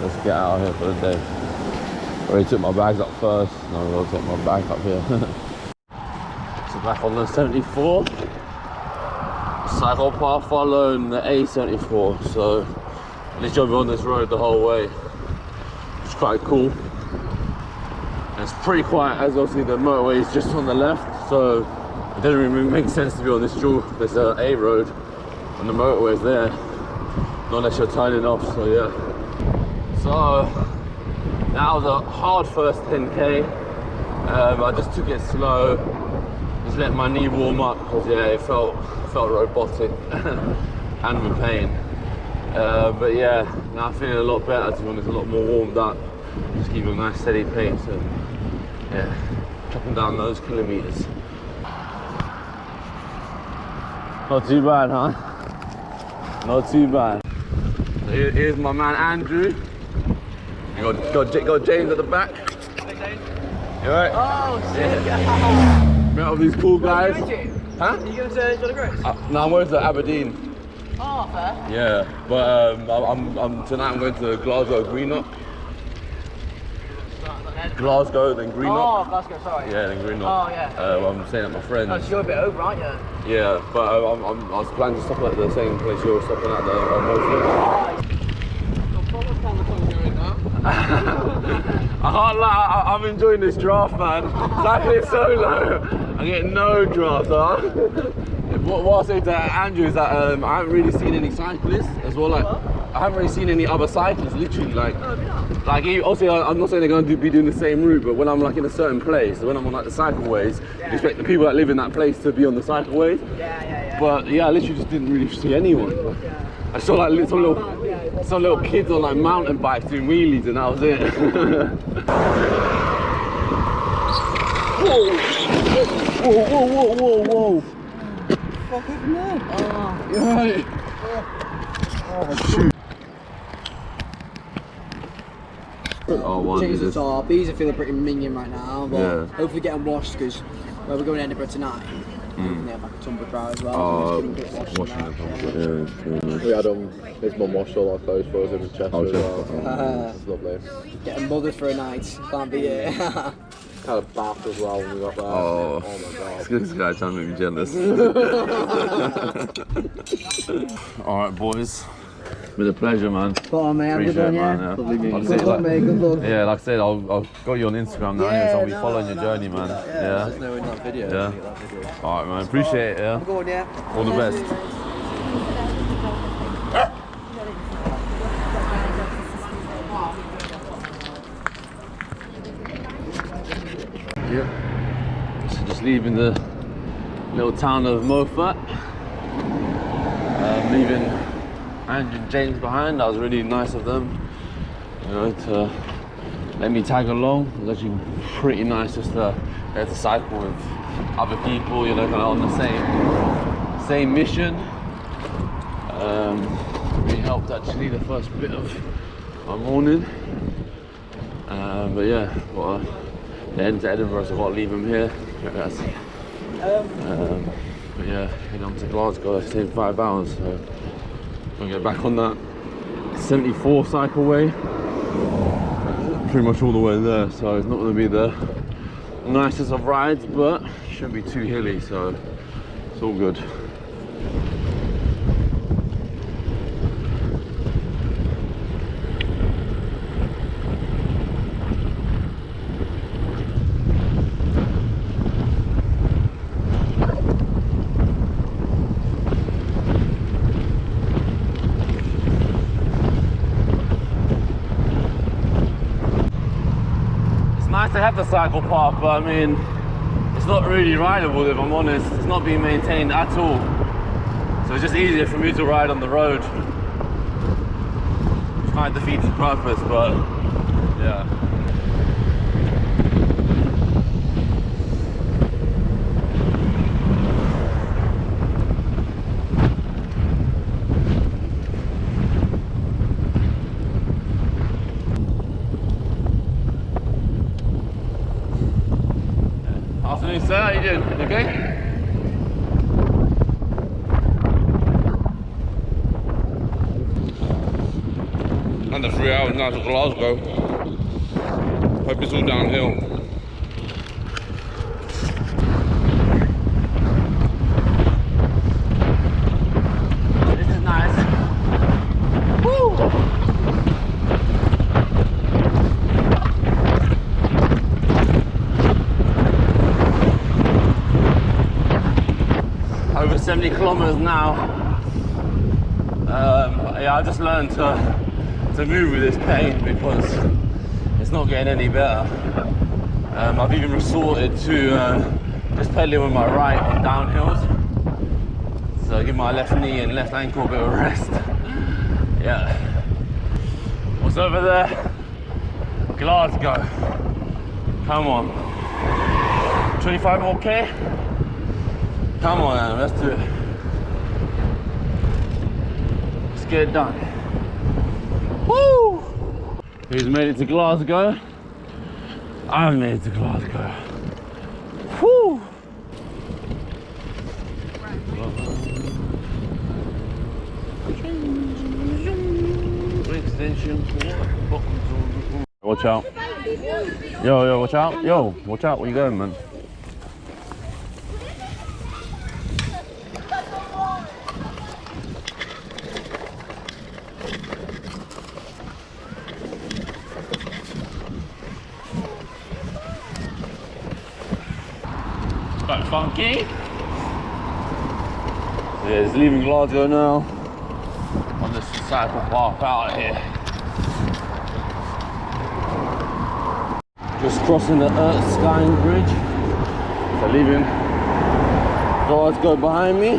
let's get out of here for the day. Already took my bags up first. Now I'm gonna take my bag up here. So back on the 74. Cycle path following the A74. So literally I've been on this road the whole way. It's quite cool. And it's pretty quiet, as obviously the motorway is just on the left, so it doesn't really make sense to be on this dual. There's a road and the motorway is there, not unless you're turning off. So yeah, so that was a hard first 10k. I just took it slow, just let my knee warm up, because yeah, it felt robotic and with pain. But yeah, now I'm feeling a lot better, to be honest, a lot more warmed up. Just keep a nice steady pace and yeah, chopping down those kilometers. Not too bad, huh? Not too bad. So here's my man Andrew. You got James at the back. Hey James. You alright? Oh shit! Yeah. Met all these cool guys. Huh? Are you going to John O Groats? No, I'm going to Aberdeen. Oh, fair. Yeah, but tonight I'm going to Glasgow, Greenock. Glasgow, then Greenock. Oh, Glasgow, sorry. Yeah, then Greenock. Oh, yeah. I'm staying at my friend's. Oh, so you're a bit over, aren't you? Yeah, but I was planning to stop at the same place you're stopping at, the Muslim. I can't lie, I'm enjoying this draft, man. Cycling solo, I get no draft, huh? What I say to Andrew is that I haven't really seen any cyclists as well. Like, I haven't really seen any other cyclists, literally. Like obviously, I'm not saying they're going to be doing the same route, but when I'm like in a certain place, when I'm on like the cycleways, you expect the people that live in that place to be on the cycleways. Yeah. But yeah, I literally just didn't really see anyone. I saw like some little kids on like mountain bikes doing wheelies, and that was it. Whoa. Fuck happened there? Oh. You're right. Oh, shoot. Oh, what Change is the this? top. These are feeling pretty minging right now, but Yeah. hopefully getting washed, because we're going to Edinburgh tonight. And they have like a Tumblr bar as well. Oh, so just getting washed washing and the that. yeah. We had his mum washed all our clothes for us in Chester Oh, as well. Chester. It's lovely. Getting mothered for a night. Can't be it. Had a bath as well when we got there. Oh, my god. this guy trying to make me jealous. Alright, boys. Been a pleasure, man. Spot on, mate. Have a good Appreciate one, it, yeah? man. Lovely meeting you. Good luck, mate. Good luck. Yeah, like I said, I'll got you on Instagram now, Yeah, so I'll be no, following your no, journey, man. Yeah. There's no in that video. Yeah. That video. Alright, man. Appreciate it, yeah. Go on, yeah. All the best. Yeah. So just leaving the little town of Moffat. Leaving Andrew and James behind. That was really nice of them, you know, to let me tag along. It was actually pretty nice just to get to cycle with other people, you know, kind of on the same mission. Really helped actually the first bit of my morning. But yeah, well, heading to Edinburgh, so I've got to leave them here. But yeah, heading on to Glasgow, it's taking 5 hours, so I'm gonna get back on that 74 cycleway, pretty much all the way there. So it's not going to be the nicest of rides, but it shouldn't be too hilly, so it's all good. Nice to have the cycle path, but I mean, it's not really rideable if I'm honest. It's not being maintained at all. So it's just easier for me to ride on the road. Which kind of defeats the purpose, but yeah. Afternoon, sir. How you doing? You okay? Under 3 hours now to Glasgow. Hope it's all downhill. This is nice. Woo! Over 70 kilometers now. Yeah, I just learned to move with this pain because it's not getting any better. I've even resorted to just pedaling with my right on downhills. So I give my left knee and left ankle a bit of a rest. Yeah. What's over there? Glasgow. Come on. 25 more K? Come on, man, let's do it. Let's get it done. Woo! Who's made it to Glasgow? I've made it to Glasgow. Woo! Watch out. Yo, watch out. Yo, watch out. Where you going, man? Quite funky. Yeah, it's leaving Glasgow now on this cycle path out here. Just crossing the Erskine Bridge. So leaving Glasgow behind me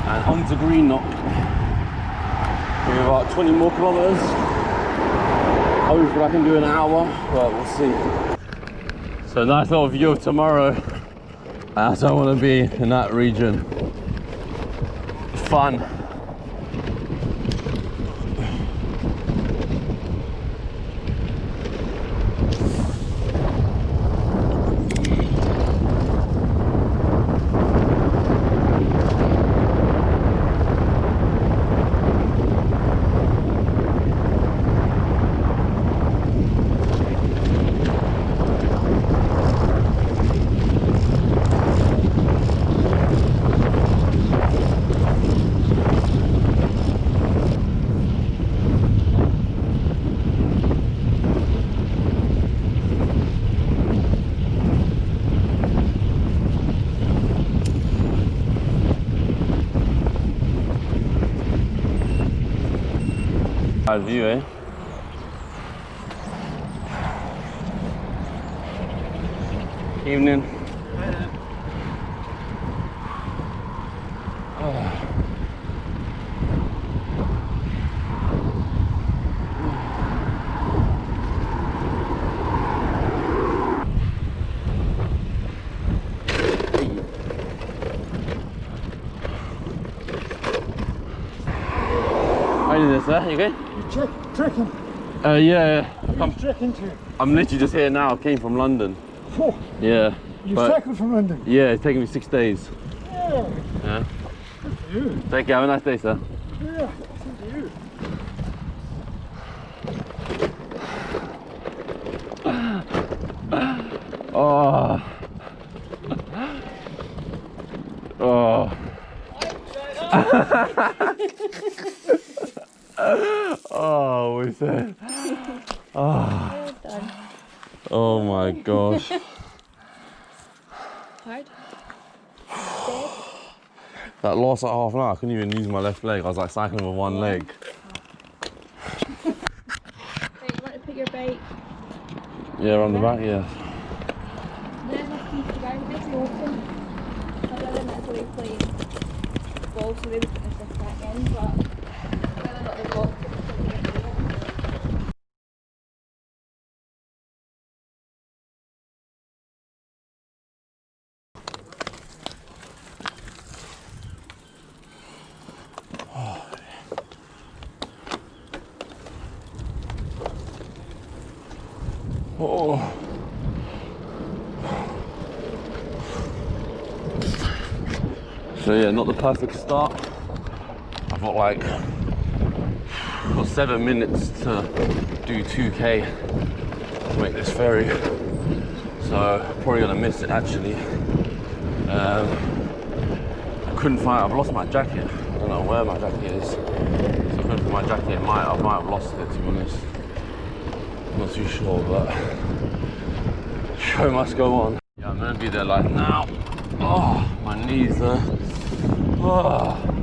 and onto Greenock. Maybe about 20 more kilometers. Hopefully I can do an hour, but we'll see. So nice little view of tomorrow. I don't want to be in that region. Fun. Nice view, eh? Evening. How are you doing, sir? You okay? Trekking. Yeah. Trekking too. I'm literally just here now. I came from London. Oh, Yeah. you but- cycled from London. Yeah, it's taking me 6 days. Yeah. Yeah. Good for you. Thank you. Have a nice day, sir. Yeah. Good for you. Oh. Oh. Oh, we said. Oh. Oh my gosh. Hard. That last like half an hour, I couldn't even use my left leg. I was like cycling with one leg. Right, you want to put your bike Yeah, on the back, yeah. then I keep the ground nice and open. Other than that's always playing ball, so maybe put this back in, but whether or not the ball Oh. So yeah, not the perfect start. I've got like got 7 minutes to do 2k to make this ferry, so probably gonna miss it actually. I couldn't find, I've lost my jacket. I don't know where my jacket is. So I couldn't find my jacket. I might have lost it, to be honest. I'm not too sure, but show must go on. Yeah, I'm gonna be there like now. Oh, my knees there. Oh.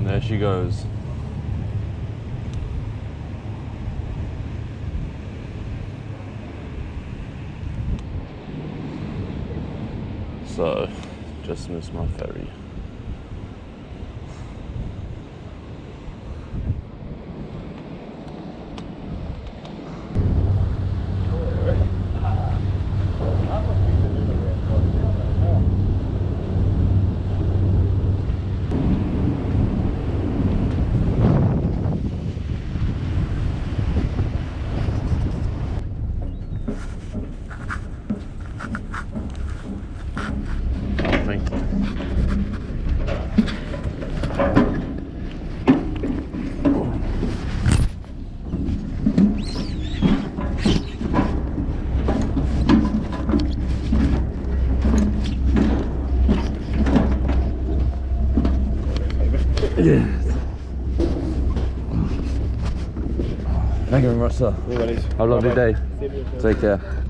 There she goes. So, just missed my ferry. Yes. Thank you very much, sir. Have a lovely day. Take care.